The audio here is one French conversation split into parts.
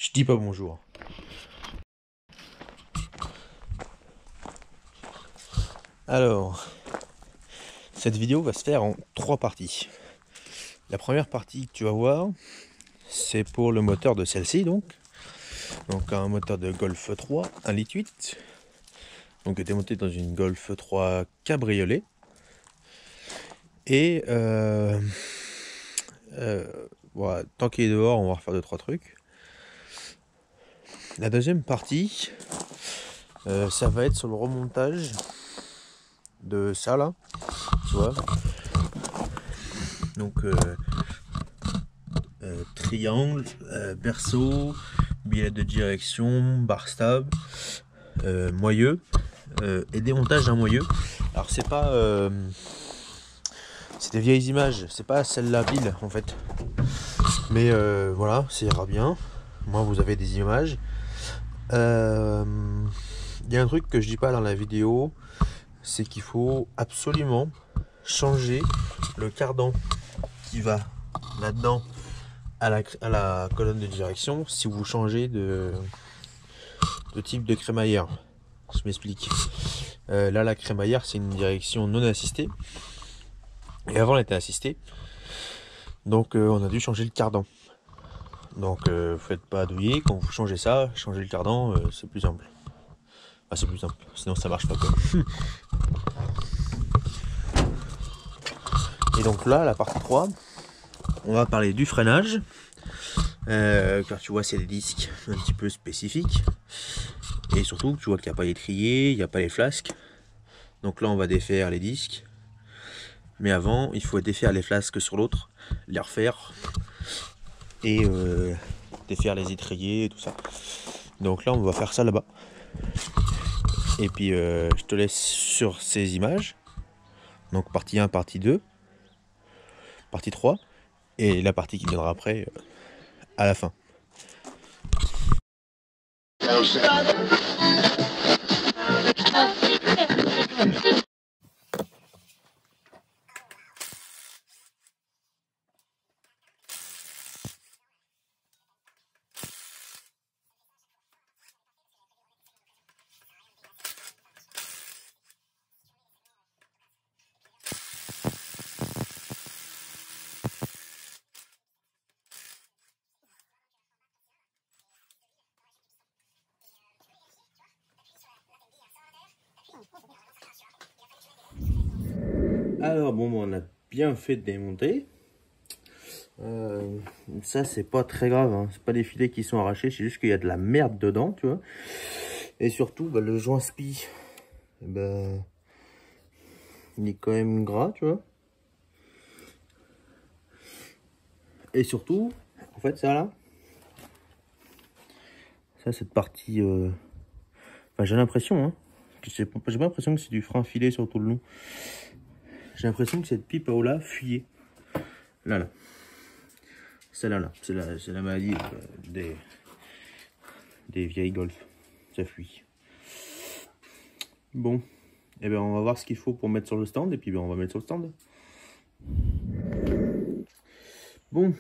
Je dis pas bonjour. Alors, cette vidéo va se faire en 3 parties. La première partie que tu vas voir, c'est pour le moteur de celle-ci, donc un moteur de Golf 3 1,8 litre, donc était monté dans une Golf 3 cabriolet. Et voilà, tant qu'il est dehors, on va refaire 2-3 trucs. La deuxième partie, ça va être sur le remontage de ça là, tu vois. Donc triangle, berceau, billet de direction, bar stab, moyeu et démontage d'un moyeu. Alors c'est pas c'est des vieilles images, c'est pas celle-là pile en fait, mais voilà, ça ira bien. Moi vous avez des images. Il y a un truc que je dis pas dans la vidéo, c'est qu'il faut absolument changer le cardan qui va là-dedans à la colonne de direction si vous changez de type de crémaillère. Je m'explique. Là, la crémaillère, c'est une direction non assistée. Et avant, elle était assistée. Donc, on a dû changer le cardan. Donc, faites pas douiller. Quand vous changez ça, changez le cardan, c'est plus simple. Ah, c'est plus simple. Sinon, ça marche pas quoi. Et donc là, la partie 3, on va parler du freinage. Car tu vois, c'est des disques un petit peu spécifiques. Et surtout, tu vois qu'il n'y a pas l'étrier, il n'y a pas les flasques. Donc là, on va défaire les disques. Mais avant, il faut défaire les flasques sur l'autre, les refaire. Et défaire les étriers et tout ça. Donc là, on va faire ça là-bas. Et puis, je te laisse sur ces images. Donc partie 1, partie 2, partie 3. Et la partie qui viendra après, à la fin. Alors bon, on a bien fait de démonter. Ça c'est pas très grave, hein. C'est pas des filets qui sont arrachés, c'est juste qu'il y a de la merde dedans, tu vois. Et surtout, le joint spi, il est quand même gras, tu vois. Et surtout, en fait, ça là, ça cette partie, enfin j'ai l'impression, hein, j'ai pas l'impression que c'est du frein filé sur tout le long. J'ai l'impression que cette pipe au là fuyait. Là. Celle-là, là. C'est la maladie des vieilles Golf. Ça fuit. Bon. Et ben on va voir ce qu'il faut pour mettre sur le stand. Et puis on va mettre sur le stand. Bon.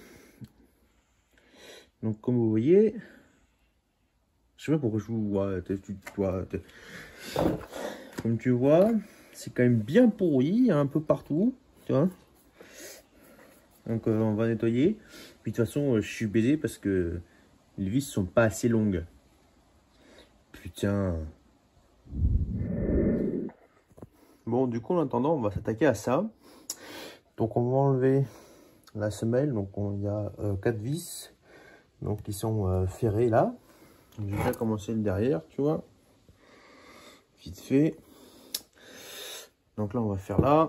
Donc comme vous voyez. Je sais pas pourquoi je vous vois. Comme tu vois. C'est quand même bien pourri. Un peu partout. Tu vois. Donc on va nettoyer. Puis de toute façon, je suis baisé parce que les vis sont pas assez longues. Putain. Bon, du coup, en attendant, on va s'attaquer à ça. Donc on va enlever la semelle. Donc il y a 4 vis. Donc qui sont ferrées là. J'ai déjà commencé le derrière, tu vois. Vite fait. Donc là, on va faire là.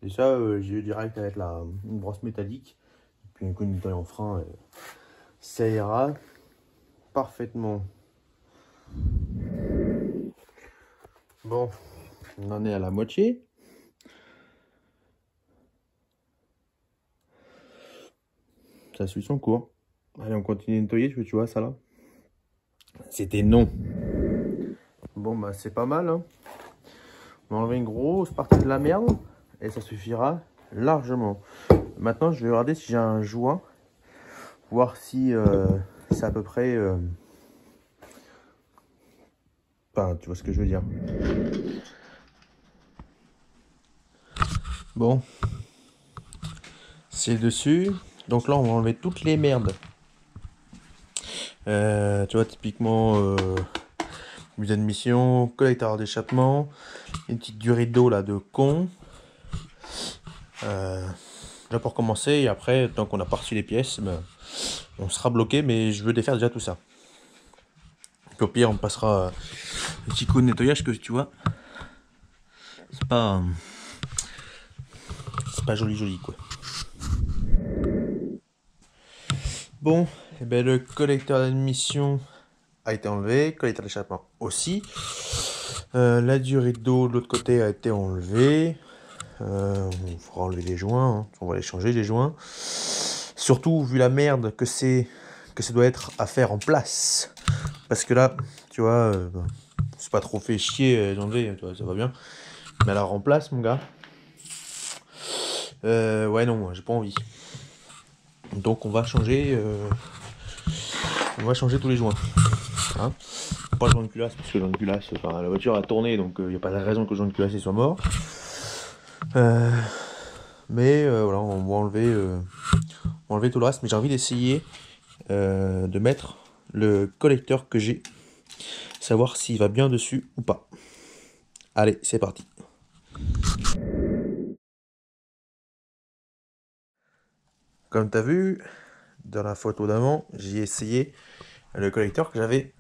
Et ça, j'ai eu direct avec une brosse métallique. Puis un coup de nettoyant en frein, ça ira parfaitement. Bon, on en est à la moitié. Ça suit son cours. Allez, on continue de nettoyer, tu vois ça là. C'était non. Bon, bah c'est pas mal. Hein. On va enlever une grosse partie de la merde. Et ça suffira largement. Maintenant, je vais regarder si j'ai un joint. Voir si c'est à peu près... Enfin, tu vois ce que je veux dire. Bon, c'est dessus. Donc là, on va enlever toutes les merdes. Tu vois, typiquement, mise d'admission, collecteur d'échappement, une petite durée d'eau là de con. Là pour commencer, et après, tant qu'on n'a pas reçu les pièces, ben, on sera bloqué, mais je veux défaire déjà tout ça. Donc, au pire, on passera un petit coup de nettoyage que tu vois. C'est pas joli quoi. Bon, et ben le collecteur d'admission a été enlevé, collecteur d'échappement aussi. La durée d'eau de l'autre côté a été enlevée. On fera enlever les joints, hein. On va les changer les joints. Surtout vu la merde que ça doit être à faire en place. Parce que là, tu vois, c'est pas trop fait chier d'enlever, tu vois, ça va bien. Mais alors en place, mon gars. Ouais non, j'ai pas envie. Donc on va changer tous les joints. Hein, pas le joint de culasse, parce que le joint de culasse, enfin, la voiture a tourné, donc il n'y a pas de raison que le joint de culasse soit mort. Mais voilà, on va enlever tout le reste. Mais j'ai envie d'essayer de mettre le collecteur que j'ai, savoir s'il va bien dessus ou pas. Allez, c'est parti. Comme tu as vu dans la photo d'avant, j'ai essayé le collecteur que j'avais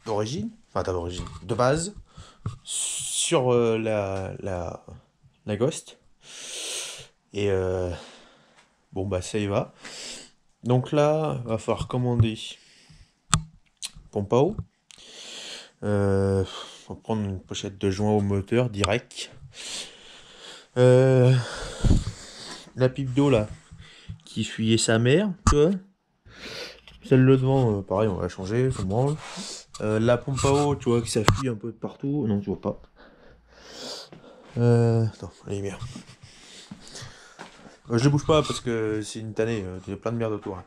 d'origine, de base, sur la Ghost. Et bon bah ça y va. Donc là, va falloir commander pompe à eau. On va prendre une pochette de joint au moteur direct. La pipe d'eau là qui fuyait sa mère, tu vois. Celle de devant, pareil, on va la changer, ça me branle. La pompe à eau, tu vois que ça fuit un peu de partout. Non, tu vois pas. Attends, la lumière. Je ne bouge pas parce que c'est une tannée, il y a plein de merde autour.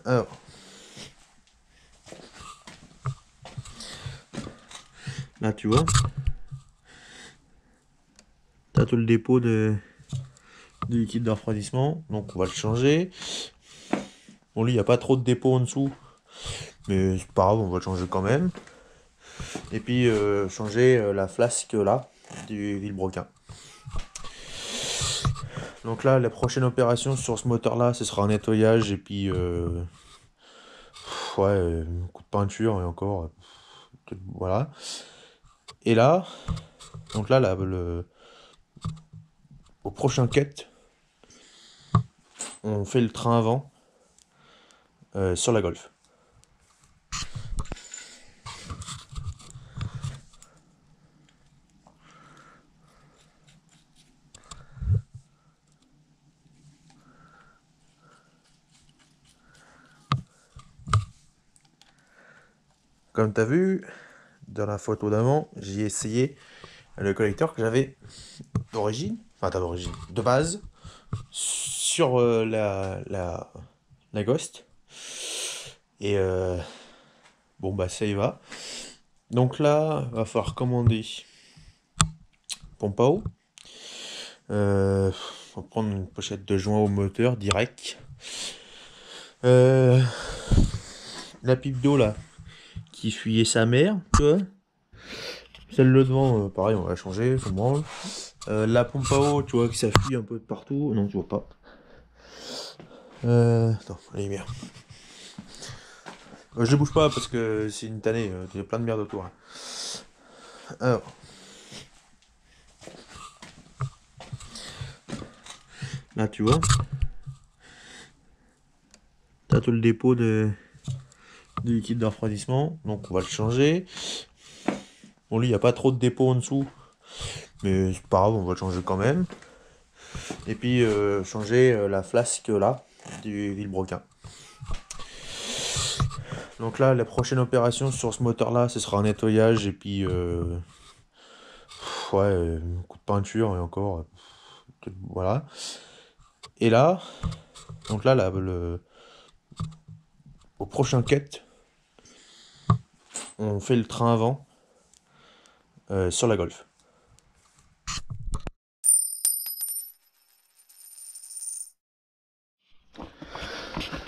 Alors. Là, tu vois. T'as tout le dépôt de liquide de refroidissement. Donc, on va le changer. Bon, lui, il n'y a pas trop de dépôt en dessous. Mais c'est pas grave, on va le changer quand même. Et puis, changer la flasque là, du vilebrequin. Donc là, la prochaine opération sur ce moteur-là, ce sera un nettoyage et puis un coup de peinture et encore, voilà. Et là, donc là, au prochain quête, on fait le train avant sur la Golf. Comme tu as vu dans la photo d'avant, j'ai essayé le collecteur que j'avais de base, sur la Ghost. Et bon bah ça y va. Donc là, va falloir commander pompe à eau. On va prendre une pochette de joint au moteur direct. La pipe d'eau là qui fuyait sa mère, tu vois. Celle de devant, pareil, on va la changer, ça me branle. La pompe à eau, tu vois que ça fuit un peu de partout. Non, tu vois pas. Attends, la lumière. Je bouge pas parce que c'est une tannée, il y a plein de merde autour. Alors. Là, tu vois. T'as tout le dépôt de liquide de refroidissement. Donc, on va le changer. Bon, lui, il n'y a pas trop de dépôt en dessous. Mais c'est pas grave, on va le changer quand même. Et puis, changer la flasque là, du vilebrequin. Donc là, la prochaine opération sur ce moteur-là, ce sera un nettoyage et puis un coup de peinture et encore, voilà. Et là, donc là, au prochain quête, on fait le train avant sur la Golf.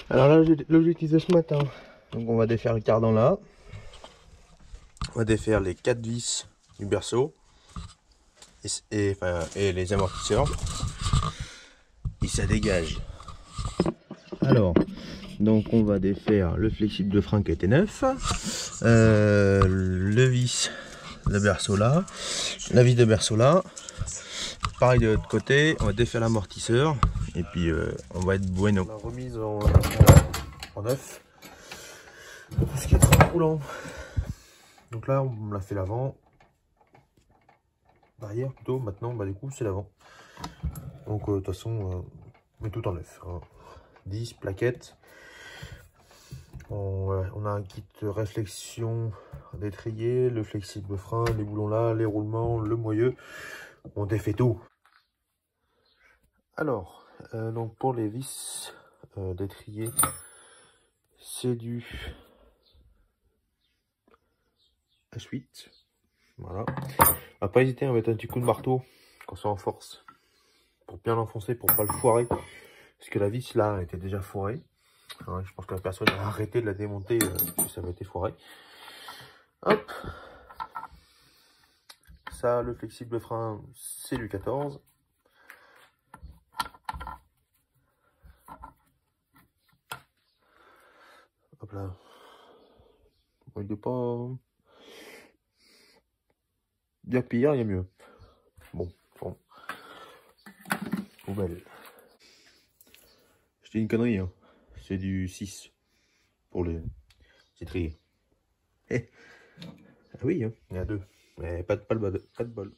Alors là, l'objectif de ce matin, donc on va défaire le cardan là, on va défaire les 4 vis du berceau et les amortisseurs, et ça dégage. Alors, donc on va défaire le flexible de frein qui était neuf, le vis de berceau là, la vis de berceau là, pareil de l'autre côté, on va défaire l'amortisseur et puis on va être bueno. La remise en neuf, tout ce qui est train roulant. Donc là on l'a fait l'avant, derrière plutôt, maintenant bah du coup c'est l'avant. Donc de toute façon mais tout en neuf, hein. 10 plaquettes. On a un kit réflexion d'étrier, le flexible frein, les boulons là, les roulements, le moyeu. On défait tout. Alors, donc pour les vis d'étrier, c'est du H8. Voilà. On va pas hésiter à mettre un petit coup de marteau quand c'est en force pour bien l'enfoncer, pour pas le foirer. Parce que la vis là elle était déjà foirée. Ouais, je pense que la personne a arrêté de la démonter si ça avait été foiré. Hop. Ça, le flexible frein, c'est du 14. Hop là. Bon, il n'est pas bien pire, il y a mieux. Bon. Poubelle. Je dis une connerie, hein. C'est du 6 pour les étriers. Eh. Ah oui, hein. Il y a 2. Mais pas de bol.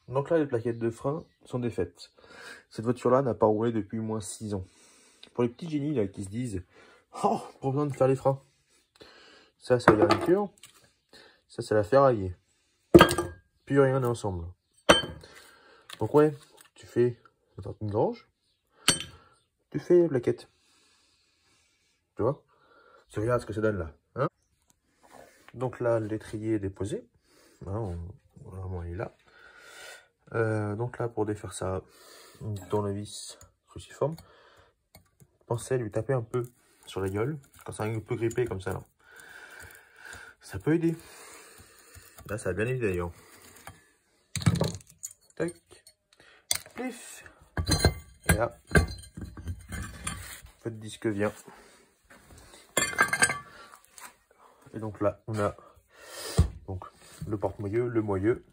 Donc là, les plaquettes de frein sont défaites. Cette voiture-là n'a pas roulé depuis moins 6 ans. Pour les petits génies là qui se disent « Oh, pas besoin de faire les freins. » Ça, c'est la garniture. Ça, c'est la ferraille. Plus rien n'est ensemble. Donc ouais, tu fais une grange. Tu fais les plaquettes. Tu vois? Tu regardes ce que ça donne là. Hein? Donc là, l'étrier est déposé. Hein, vraiment, il est là. Donc là, pour défaire ça, on tournevis cruciforme. Pensez à lui taper un peu sur la gueule. Quand c'est un peu grippé comme ça. Là. Ça peut aider. Là, ça a bien aidé d'ailleurs. Tac. Plif. Et là. Le disque vient. Et donc là, on a donc le porte-moyeu, le moyeu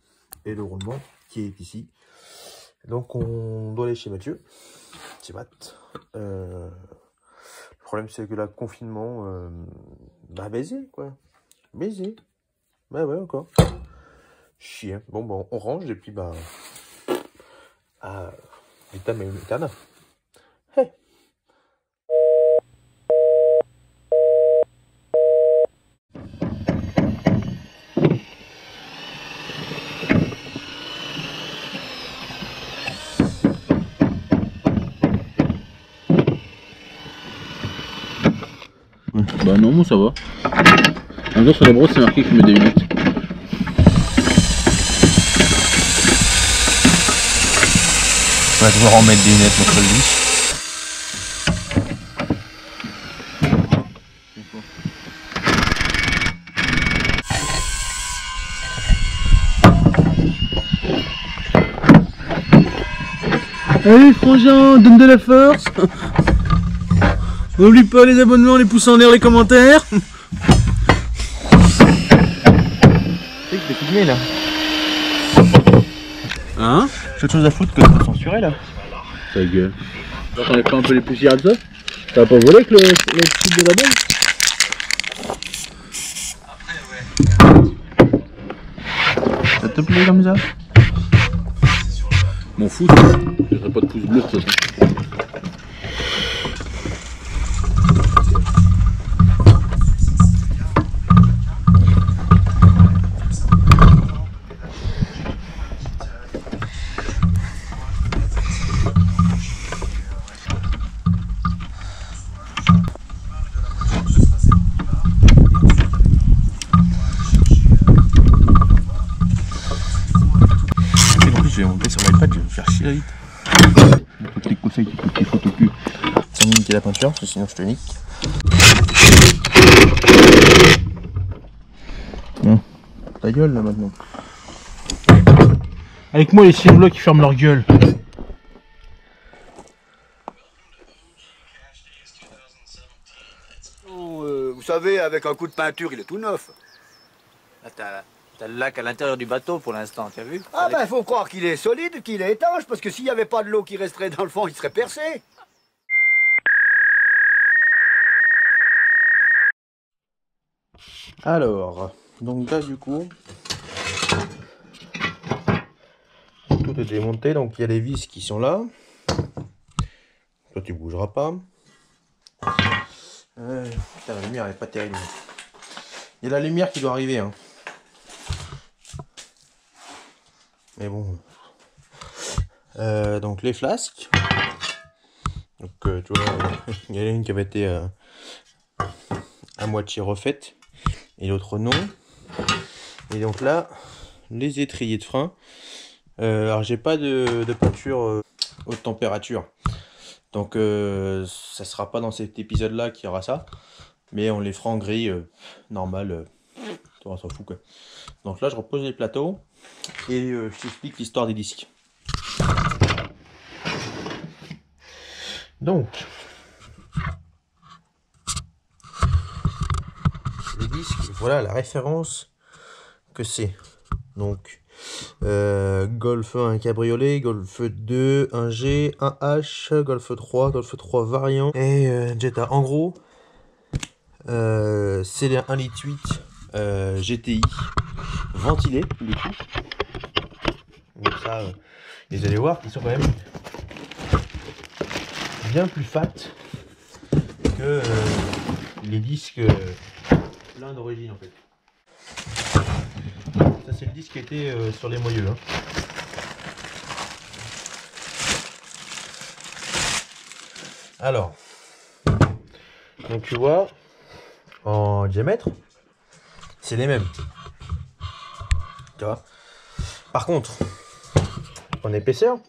et le roulement qui est ici. Donc on doit aller chez Mathieu. C'est Matt. Le problème c'est que là, confinement, bah baiser quoi. Baiser. Bah ouais encore. Chien. Bon bah on range et puis bah. Ah. Vitam et Utana. Hey. Bah non, moi ça va. Un jour sur la brosse, c'est marqué qu'il met des lunettes. On va toujours en mettre des lunettes, notre lit. Allez frangin, donne de la force. N'oublie pas les abonnements, les pouces en l'air, les commentaires. Tu sais que t'es filmé là. Hein? J'ai autre chose à foutre que de te censurer là. Ta gueule. T'en as pas un peu les poussières de ça? Ça va pas voler avec le truc de la bombe? Ça te plaît comme ça? M'en fous, je ferai pas de pouce bleu de toute façon. faire chier vite. Tes conseils, tes photos plus. Sans niquer la peinture, parce que sinon je te nique. Ta gueule là maintenant. Avec moi les ciels qui ferment leur gueule. Vous savez, avec un coup de peinture, il est tout neuf. Là, t'as le lac à l'intérieur du bateau pour l'instant, tu as vu? Ah ben, faut croire qu'il est solide, qu'il est étanche, parce que s'il n'y avait pas de l'eau qui resterait dans le fond, il serait percé. Alors, donc là du coup, tout est démonté, donc il y a les vis qui sont là. Toi tu bougeras pas. Putain, la lumière elle est pas terrible. Il y a la lumière qui doit arriver, hein. Mais bon. Donc les flasques. Donc tu vois, il y en a une qui avait été à moitié refaite et l'autre non. Et donc là, les étriers de frein. Alors j'ai pas de peinture haute température. Donc ça sera pas dans cet épisode là qu'il y aura ça. Mais on les fera en gris normal. On s'en fout quoi. Donc là je repose les plateaux et je t'explique l'histoire des disques. Donc les disques, voilà la référence que c'est. Donc Golf 1 cabriolet, Golf 2 un G, un H, Golf 3 variant et Jetta. En gros c'est les 1,8 litre GTI ventilés du coup. Donc ça vous allez voir qu'ils sont quand même bien plus fat que les disques pleins d'origine en fait. Ça c'est le disque qui était sur les moyeux. Hein. Alors, donc tu vois, en diamètre, c'est les mêmes. Tu vois. Par contre, en épaisseur,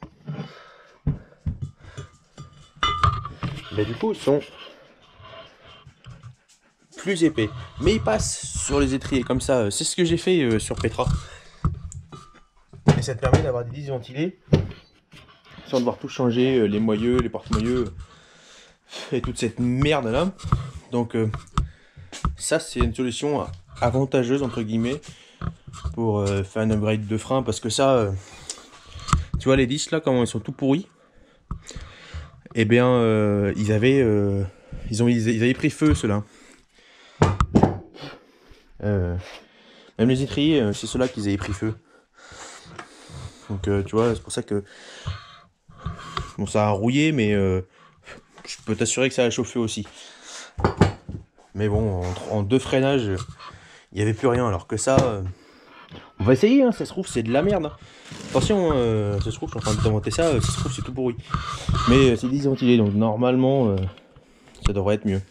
bah, du coup, ils sont plus épais. Mais ils passent sur les étriers comme ça. C'est ce que j'ai fait sur Petra. Et ça te permet d'avoir des disques ventilés sans devoir tout changer, les moyeux, les porte-moyeux et toute cette merde là. Donc ça c'est une solution avantageuse entre guillemets pour faire un upgrade de frein, parce que ça tu vois les disques là comment ils sont tout pourris, et bien ils avaient pris feu ceux-là. Même les étriers c'est ceux-là qu'ils avaient pris feu. Donc tu vois c'est pour ça que bon ça a rouillé, mais je peux t'assurer que ça a chauffé aussi. Mais bon, en deux freinages, il n'y avait plus rien. Alors que ça, on va essayer, hein, ça se trouve, c'est de la merde. Hein. Attention, ça se trouve, je suis en train de t'inventer ça, ça se trouve, c'est tout pourri. Mais c'est disventilé, donc normalement, ça devrait être mieux.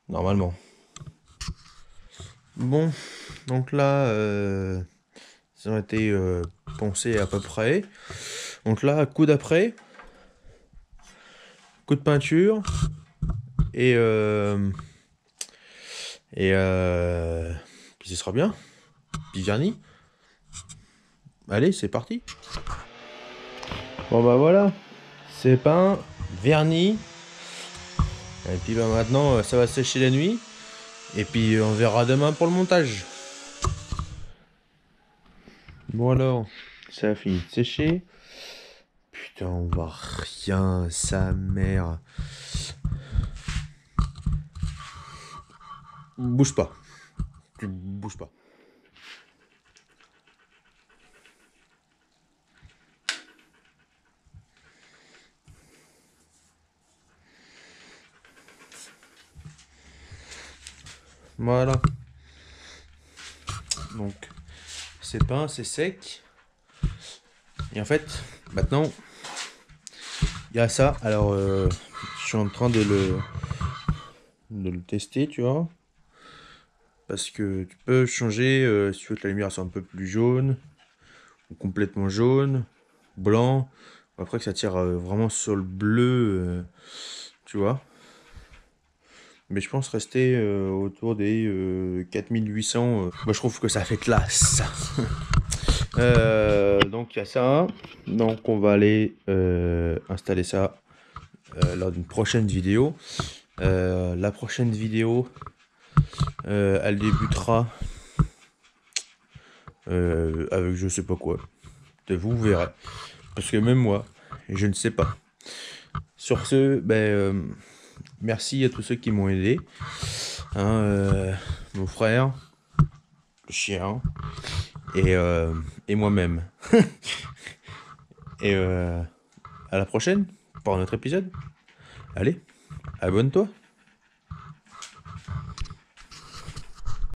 Normalement. Bon, donc là, ça a été poncé à peu près. Donc là, coup d'après, coup de peinture, et puis ce sera bien. Puis vernis. Allez, c'est parti. Bon bah voilà, c'est peint, vernis. Et puis bah maintenant ça va sécher la nuit. Et puis on verra demain pour le montage. Bon alors, ça a fini de sécher. Putain, on voit rien, sa mère. Bouge pas. Tu bouges pas. Voilà. Donc, c'est peint, c'est sec. Et en fait, maintenant, il y a ça. Alors, je suis en train de le tester, tu vois. Parce que tu peux changer, si tu veux que la lumière soit un peu plus jaune, ou complètement jaune, blanc. Après que ça tire vraiment sur le bleu, tu vois. Mais je pense rester autour des 4800. Moi je trouve que ça fait classe. Donc il y a ça. Donc on va aller installer ça lors d'une prochaine vidéo. La prochaine vidéo, elle débutera avec je sais pas quoi. Vous verrez. Parce que même moi, je ne sais pas. Sur ce, merci à tous ceux qui m'ont aidé. Mon frère, le chien, et moi-même. Et à la prochaine pour un autre épisode. Allez, abonne-toi.